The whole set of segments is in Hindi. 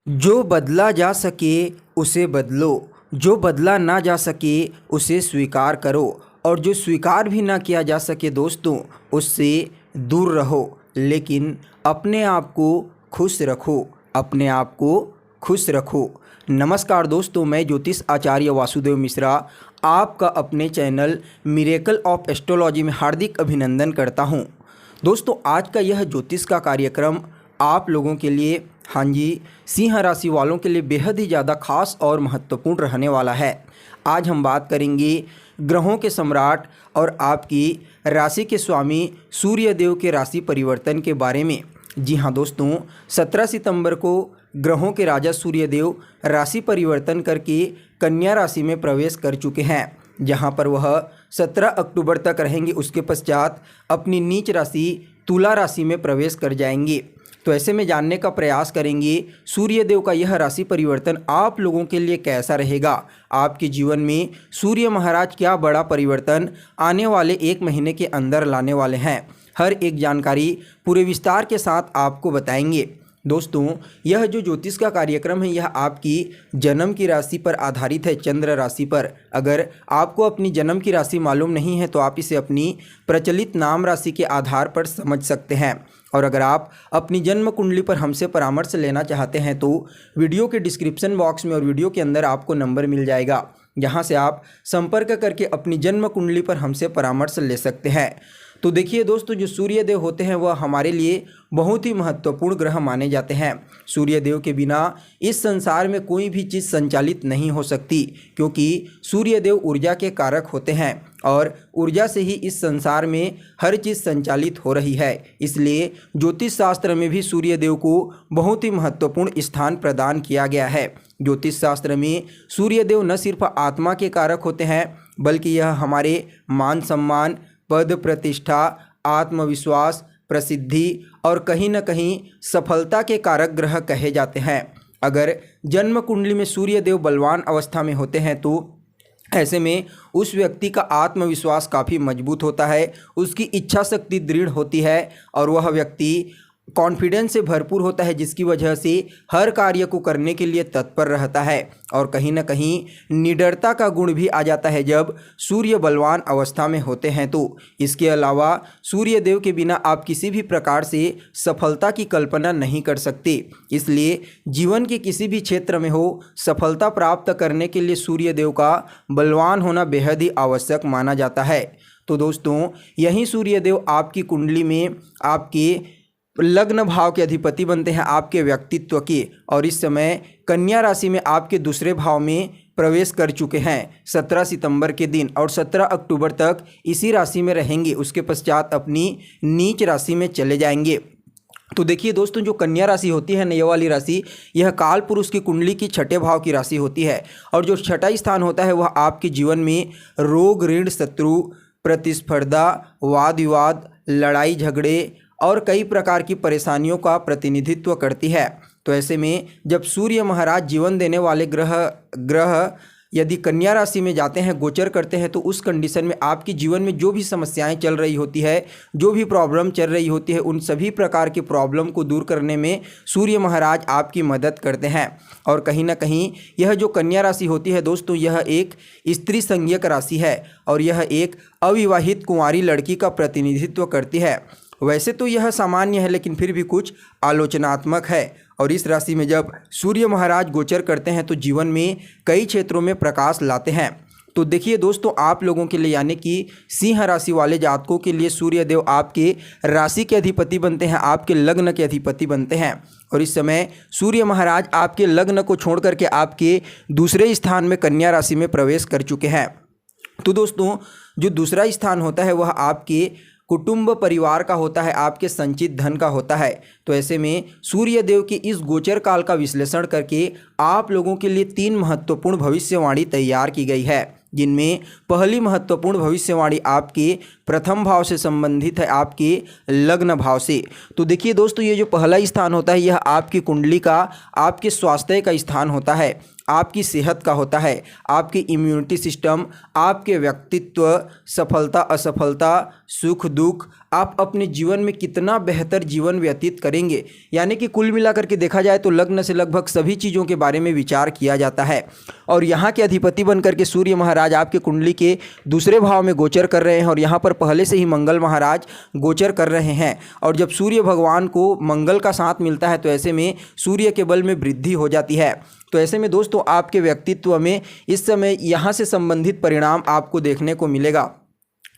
जो बदला जा सके उसे बदलो, जो बदला ना जा सके उसे स्वीकार करो और जो स्वीकार भी ना किया जा सके दोस्तों उससे दूर रहो। लेकिन अपने आप को खुश रखो, अपने आप को खुश रखो। नमस्कार दोस्तों, मैं ज्योतिष आचार्य वासुदेव मिश्रा आपका अपने चैनल मिरेकल ऑफ एस्ट्रोलॉजी में हार्दिक अभिनंदन करता हूं। दोस्तों, आज का यह ज्योतिष का कार्यक्रम आप लोगों के लिए, हाँ जी, सिंह राशि वालों के लिए बेहद ही ज़्यादा खास और महत्वपूर्ण रहने वाला है। आज हम बात करेंगे ग्रहों के सम्राट और आपकी राशि के स्वामी सूर्य देव के राशि परिवर्तन के बारे में। जी हाँ दोस्तों, 17 सितंबर को ग्रहों के राजा सूर्य देव राशि परिवर्तन करके कन्या राशि में प्रवेश कर चुके हैं, जहां पर वह 17 अक्टूबर तक रहेंगे। उसके पश्चात अपनी नीच राशि तुला राशि में प्रवेश कर जाएंगे। तो ऐसे में जानने का प्रयास करेंगे सूर्य देव का यह राशि परिवर्तन आप लोगों के लिए कैसा रहेगा। आपके जीवन में सूर्य महाराज क्या बड़ा परिवर्तन आने वाले 1 महीने के अंदर लाने वाले हैं, हर एक जानकारी पूरे विस्तार के साथ आपको बताएंगे। दोस्तों, यह जो ज्योतिष का कार्यक्रम है यह आपकी जन्म की राशि पर आधारित है, चंद्र राशि पर। अगर आपको अपनी जन्म की राशि मालूम नहीं है तो आप इसे अपनी प्रचलित नाम राशि के आधार पर समझ सकते हैं। और अगर आप अपनी जन्म कुंडली पर हमसे परामर्श लेना चाहते हैं तो वीडियो के डिस्क्रिप्शन बॉक्स में और वीडियो के अंदर आपको नंबर मिल जाएगा, जहां से आप संपर्क करके अपनी जन्म कुंडली पर हमसे परामर्श ले सकते हैं। तो देखिए दोस्तों, जो सूर्य देव होते हैं वह हमारे लिए बहुत ही महत्वपूर्ण ग्रह माने जाते हैं। सूर्य देव के बिना इस संसार में कोई भी चीज़ संचालित नहीं हो सकती, क्योंकि सूर्य देव ऊर्जा के कारक होते हैं और ऊर्जा से ही इस संसार में हर चीज़ संचालित हो रही है। इसलिए ज्योतिष शास्त्र में भी सूर्य देव को बहुत ही महत्वपूर्ण स्थान प्रदान किया गया है। ज्योतिष शास्त्र में सूर्य देव न सिर्फ आत्मा के कारक होते हैं, बल्कि यह हमारे मान सम्मान, पद प्रतिष्ठा, आत्मविश्वास, प्रसिद्धि और कहीं न कहीं सफलता के कारक ग्रह कहे जाते हैं। अगर जन्म कुंडली में सूर्य देव बलवान अवस्था में होते हैं तो ऐसे में उस व्यक्ति का आत्मविश्वास काफ़ी मजबूत होता है, उसकी इच्छा शक्ति दृढ़ होती है और वह व्यक्ति कॉन्फिडेंस से भरपूर होता है, जिसकी वजह से हर कार्य को करने के लिए तत्पर रहता है। और कहीं ना कहीं निडरता का गुण भी आ जाता है जब सूर्य बलवान अवस्था में होते हैं तो। इसके अलावा सूर्य देव के बिना आप किसी भी प्रकार से सफलता की कल्पना नहीं कर सकते। इसलिए जीवन के किसी भी क्षेत्र में हो, सफलता प्राप्त करने के लिए सूर्य देव का बलवान होना बेहद ही आवश्यक माना जाता है। तो दोस्तों, यही सूर्य देव आपकी कुंडली में आपके लग्न भाव के अधिपति बनते हैं, आपके व्यक्तित्व के, और इस समय कन्या राशि में आपके दूसरे भाव में प्रवेश कर चुके हैं 17 सितंबर के दिन, और 17 अक्टूबर तक इसी राशि में रहेंगे। उसके पश्चात अपनी नीच राशि में चले जाएंगे। तो देखिए दोस्तों, जो कन्या राशि होती है, ये वाली राशि, यह काल पुरुष की कुंडली की 6ठे भाव की राशि होती है। और जो 6ठा स्थान होता है वह आपके जीवन में रोग, ऋण, शत्रु, प्रतिस्पर्धा, वाद विवाद, लड़ाई झगड़े और कई प्रकार की परेशानियों का प्रतिनिधित्व करती है। तो ऐसे में जब सूर्य महाराज जीवन देने वाले ग्रह यदि कन्या राशि में जाते हैं, गोचर करते हैं, तो उस कंडीशन में आपके जीवन में जो भी समस्याएं चल रही होती है, जो भी प्रॉब्लम चल रही होती है, उन सभी प्रकार की प्रॉब्लम को दूर करने में सूर्य महाराज आपकी मदद करते हैं। और कहीं ना कहीं यह जो कन्या राशि होती है दोस्तों, यह एक स्त्री संज्ञक राशि है और यह एक अविवाहित कुंवारी लड़की का प्रतिनिधित्व करती है। वैसे तो यह सामान्य है, लेकिन फिर भी कुछ आलोचनात्मक है। और इस राशि में जब सूर्य महाराज गोचर करते हैं तो जीवन में कई क्षेत्रों में प्रकाश लाते हैं। तो देखिए दोस्तों, आप लोगों के लिए, यानी कि सिंह राशि वाले जातकों के लिए सूर्य देव आपके राशि के अधिपति बनते हैं, आपके लग्न के अधिपति बनते हैं। और इस समय सूर्य महाराज आपके लग्न को छोड़ करके आपके दूसरे स्थान में कन्या राशि में प्रवेश कर चुके हैं। तो दोस्तों, जो दूसरा स्थान होता है वह आपके कुटुंब परिवार का होता है, आपके संचित धन का होता है। तो ऐसे में सूर्य देव की इस गोचर काल का विश्लेषण करके आप लोगों के लिए 3 महत्वपूर्ण भविष्यवाणी तैयार की गई है, जिनमें पहली महत्वपूर्ण भविष्यवाणी आपके प्रथम भाव से संबंधित है, आपके लग्न भाव से। तो देखिए दोस्तों, ये जो पहला स्थान होता है यह आपकी कुंडली का, आपके स्वास्थ्य का स्थान होता है। आपकी सेहत का होता है, आपकी इम्यूनिटी सिस्टम, आपके व्यक्तित्व, सफलता असफलता, सुख दुख, आप अपने जीवन में कितना बेहतर जीवन व्यतीत करेंगे। यानी कि कुल मिलाकर के देखा जाए तो लग्न से लगभग सभी चीज़ों के बारे में विचार किया जाता है। और यहाँ के अधिपति बनकर के सूर्य महाराज आपके कुंडली के दूसरे भाव में गोचर कर रहे हैं और यहाँ पर पहले से ही मंगल महाराज गोचर कर रहे हैं। और जब सूर्य भगवान को मंगल का साथ मिलता है तो ऐसे में सूर्य के बल में वृद्धि हो जाती है। तो ऐसे में दोस्तों आपके व्यक्तित्व में इस समय यहाँ से संबंधित परिणाम आपको देखने को मिलेगा।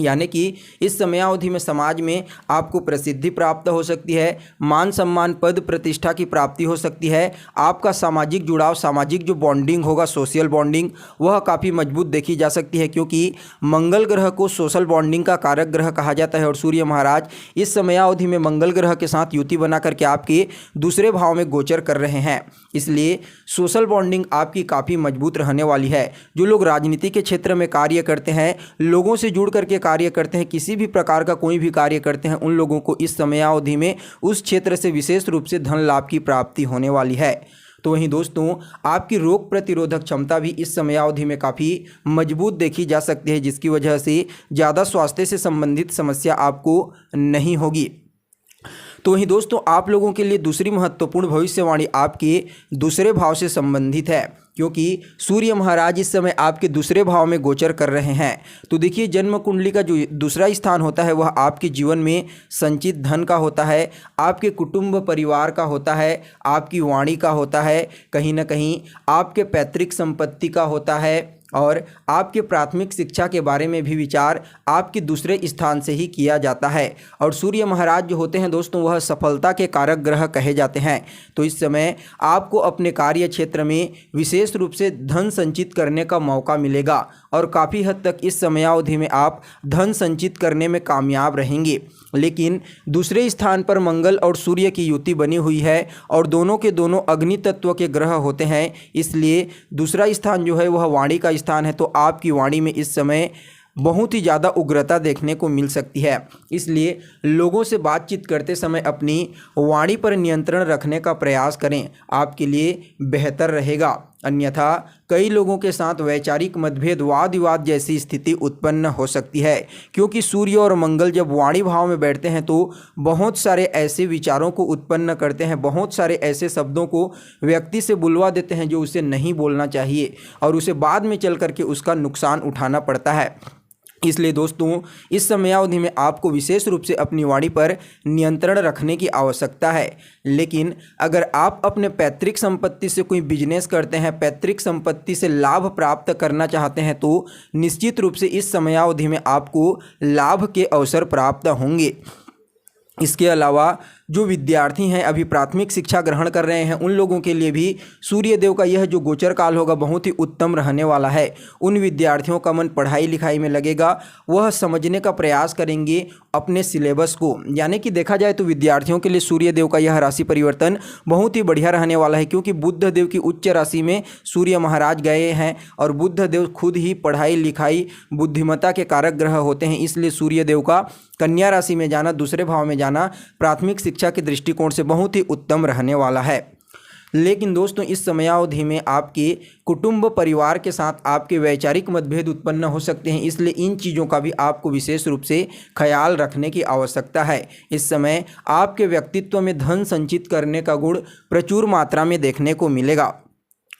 यानी कि इस समयावधि में समाज में आपको प्रसिद्धि प्राप्त हो सकती है, मान सम्मान पद प्रतिष्ठा की प्राप्ति हो सकती है। आपका सामाजिक जुड़ाव, सामाजिक जो बॉन्डिंग होगा, सोशल बॉन्डिंग, वह काफ़ी मजबूत देखी जा सकती है, क्योंकि मंगल ग्रह को सोशल बॉन्डिंग का कारक ग्रह कहा जाता है। और सूर्य महाराज इस समयावधि में मंगल ग्रह के साथ युति बना करके आपके दूसरे भाव में गोचर कर रहे हैं, इसलिए सोशल बॉन्डिंग आपकी काफ़ी मजबूत रहने वाली है। जो लोग राजनीति के क्षेत्र में कार्य करते हैं, लोगों से जुड़ करके कार्य करते हैं, किसी भी प्रकार का कोई भी कार्य करते हैं, उन लोगों को इस समयावधि में उस क्षेत्र से विशेष रूप से धन लाभ की प्राप्ति होने वाली है। तो वहीं दोस्तों आपकी रोग प्रतिरोधक क्षमता भी इस समयावधि में काफ़ी मजबूत देखी जा सकती है, जिसकी वजह से ज़्यादा स्वास्थ्य से संबंधित समस्या आपको नहीं होगी। तो वहीं दोस्तों आप लोगों के लिए दूसरी महत्वपूर्ण भविष्यवाणी आपके दूसरे भाव से संबंधित है, क्योंकि सूर्य महाराज इस समय आपके दूसरे भाव में गोचर कर रहे हैं। तो देखिए जन्म कुंडली का जो दूसरा स्थान होता है वह आपके जीवन में संचित धन का होता है, आपके कुटुंब परिवार का होता है, आपकी वाणी का होता है, कहीं ना कहीं आपके पैतृक संपत्ति का होता है, और आपके प्राथमिक शिक्षा के बारे में भी विचार आपके दूसरे स्थान से ही किया जाता है। और सूर्य महाराज जो होते हैं दोस्तों वह सफलता के कारक ग्रह कहे जाते हैं। तो इस समय आपको अपने कार्य क्षेत्र में विशेष रूप से धन संचित करने का मौका मिलेगा और काफ़ी हद तक इस समयावधि में आप धन संचित करने में कामयाब रहेंगे। लेकिन दूसरे स्थान पर मंगल और सूर्य की युति बनी हुई है और दोनों के दोनों अग्नि तत्व के ग्रह होते हैं, इसलिए दूसरा स्थान जो है वह वाणी का स्थान है। तो आपकी वाणी में इस समय बहुत ही ज़्यादा उग्रता देखने को मिल सकती है, इसलिए लोगों से बातचीत करते समय अपनी वाणी पर नियंत्रण रखने का प्रयास करें, आपके लिए बेहतर रहेगा। अन्यथा कई लोगों के साथ वैचारिक मतभेद, वाद विवाद जैसी स्थिति उत्पन्न हो सकती है, क्योंकि सूर्य और मंगल जब वाणी भाव में बैठते हैं तो बहुत सारे ऐसे विचारों को उत्पन्न करते हैं, बहुत सारे ऐसे शब्दों को व्यक्ति से बुलवा देते हैं जो उसे नहीं बोलना चाहिए और उसे बाद में चल करके उसका नुकसान उठाना पड़ता है। इसलिए दोस्तों इस समयावधि में आपको विशेष रूप से अपनी वाणी पर नियंत्रण रखने की आवश्यकता है। लेकिन अगर आप अपने पैतृक संपत्ति से कोई बिजनेस करते हैं, पैतृक संपत्ति से लाभ प्राप्त करना चाहते हैं, तो निश्चित रूप से इस समयावधि में आपको लाभ के अवसर प्राप्त होंगे। इसके अलावा जो विद्यार्थी हैं अभी प्राथमिक शिक्षा ग्रहण कर रहे हैं, उन लोगों के लिए भी सूर्य देव का यह जो गोचर काल होगा बहुत ही उत्तम रहने वाला है। उन विद्यार्थियों का मन पढ़ाई लिखाई में लगेगा, वह समझने का प्रयास करेंगे अपने सिलेबस को। यानी कि देखा जाए तो विद्यार्थियों के लिए सूर्य देव का यह राशि परिवर्तन बहुत ही बढ़िया रहने वाला है, क्योंकि बुध देव की उच्च राशि में सूर्य महाराज गए हैं और बुध देव खुद ही पढ़ाई लिखाई बुद्धिमत्ता के कारक ग्रह होते हैं। इसलिए सूर्य देव का कन्या राशि में जाना, दूसरे भाव में जाना प्राथमिक शिक्षा के दृष्टिकोण से बहुत ही उत्तम रहने वाला है। लेकिन दोस्तों इस समयावधि में आपके कुटुंब परिवार के साथ आपके वैचारिक मतभेद उत्पन्न हो सकते हैं, इसलिए इन चीज़ों का भी आपको विशेष रूप से ख्याल रखने की आवश्यकता है। इस समय आपके व्यक्तित्व में धन संचित करने का गुण प्रचुर मात्रा में देखने को मिलेगा।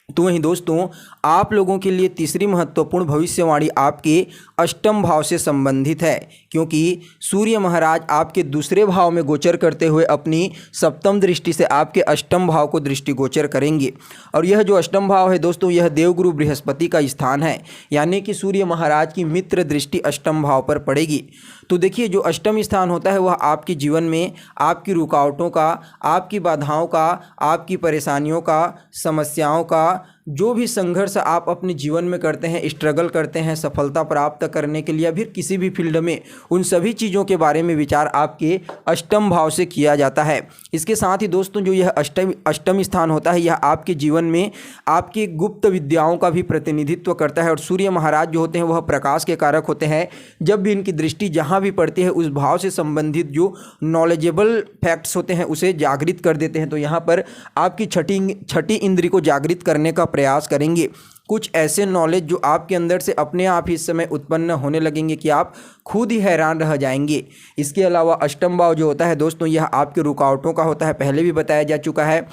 तो वहीं दोस्तों आप लोगों के लिए तीसरी महत्वपूर्ण भविष्यवाणी आपके अष्टम भाव से संबंधित है, क्योंकि सूर्य महाराज आपके दूसरे भाव में गोचर करते हुए अपनी सप्तम दृष्टि से आपके अष्टम भाव को दृष्टिगोचर करेंगे। और यह जो अष्टम भाव है दोस्तों यह देवगुरु बृहस्पति का स्थान है, यानी कि सूर्य महाराज की मित्र दृष्टि अष्टम भाव पर पड़ेगी। तो देखिए जो अष्टम स्थान होता है वह आपके जीवन में आपकी रुकावटों का, आपकी बाधाओं का, आपकी परेशानियों का, समस्याओं का, जो भी संघर्ष आप अपने जीवन में करते हैं, स्ट्रगल करते हैं सफलता प्राप्त करने के लिए, फिर किसी भी फील्ड में, उन सभी चीज़ों के बारे में विचार आपके अष्टम भाव से किया जाता है। इसके साथ ही दोस्तों जो यह अष्टम स्थान होता है यह आपके जीवन में आपकी गुप्त विद्याओं का भी प्रतिनिधित्व करता है। और सूर्य महाराज जो होते हैं वह प्रकाश के कारक होते हैं। जब भी इनकी दृष्टि जहाँ भी पड़ती है उस भाव से संबंधित जो नॉलेजेबल फैक्ट्स होते हैं उसे जागृत कर देते हैं। तो यहाँ पर आपकी छठी इंद्री को जागृत करने का प्रयास करेंगे। कुछ ऐसे नॉलेज जो आपके अंदर से अपने आप ही इस समय उत्पन्न होने लगेंगे कि आप खुद ही हैरान रह जाएंगे। इसके अलावा अष्टम भाव जो होता है दोस्तों, यह आपके रुकावटों का होता है, पहले भी बताया जा चुका है।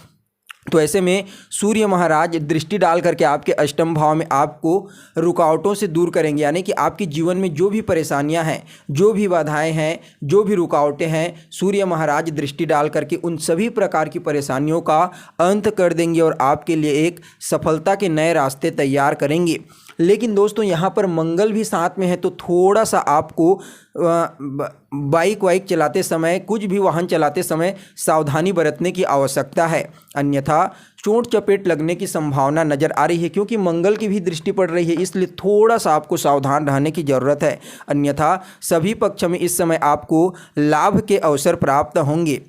तो ऐसे में सूर्य महाराज दृष्टि डाल करके आपके अष्टम भाव में आपको रुकावटों से दूर करेंगे, यानी कि आपके जीवन में जो भी परेशानियां हैं, जो भी बाधाएं हैं, जो भी रुकावटें हैं, सूर्य महाराज दृष्टि डाल करके उन सभी प्रकार की परेशानियों का अंत कर देंगे और आपके लिए एक सफलता के नए रास्ते तैयार करेंगे। लेकिन दोस्तों यहाँ पर मंगल भी साथ में है, तो थोड़ा सा आपको बाइक वाइक चलाते समय, कुछ भी वाहन चलाते समय सावधानी बरतने की आवश्यकता है, अन्यथा चोट चपेट लगने की संभावना नज़र आ रही है। क्योंकि मंगल की भी दृष्टि पड़ रही है, इसलिए थोड़ा सा आपको सावधान रहने की ज़रूरत है, अन्यथा सभी पक्ष में इस समय आपको लाभ के अवसर प्राप्त होंगे।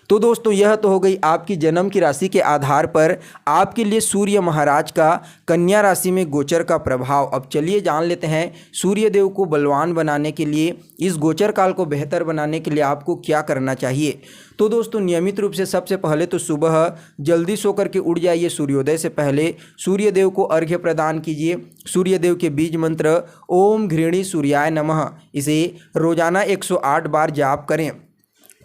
तो दोस्तों यह तो हो गई आपकी जन्म की राशि के आधार पर आपके लिए सूर्य महाराज का कन्या राशि में गोचर का प्रभाव। अब चलिए जान लेते हैं सूर्य देव को बलवान बनाने के लिए, इस गोचर काल को बेहतर बनाने के लिए आपको क्या करना चाहिए। तो दोस्तों नियमित रूप से सबसे पहले तो सुबह जल्दी सो करके उठ जाइए, सूर्योदय से पहले सूर्य देव को अर्घ्य प्रदान कीजिए। सूर्य देव के बीज मंत्र ओम घृणी सूर्याय नमः, इसे रोजाना 108 बार जाप करें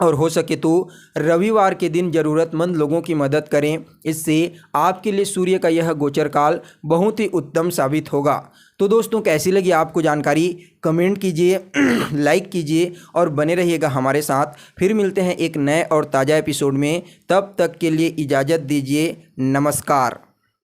और हो सके तो रविवार के दिन ज़रूरतमंद लोगों की मदद करें। इससे आपके लिए सूर्य का यह गोचर काल बहुत ही उत्तम साबित होगा। तो दोस्तों कैसी लगी आपको जानकारी, कमेंट कीजिए, लाइक कीजिए और बने रहिएगा हमारे साथ। फिर मिलते हैं एक नए और ताज़ा एपिसोड में, तब तक के लिए इजाज़त दीजिए। नमस्कार।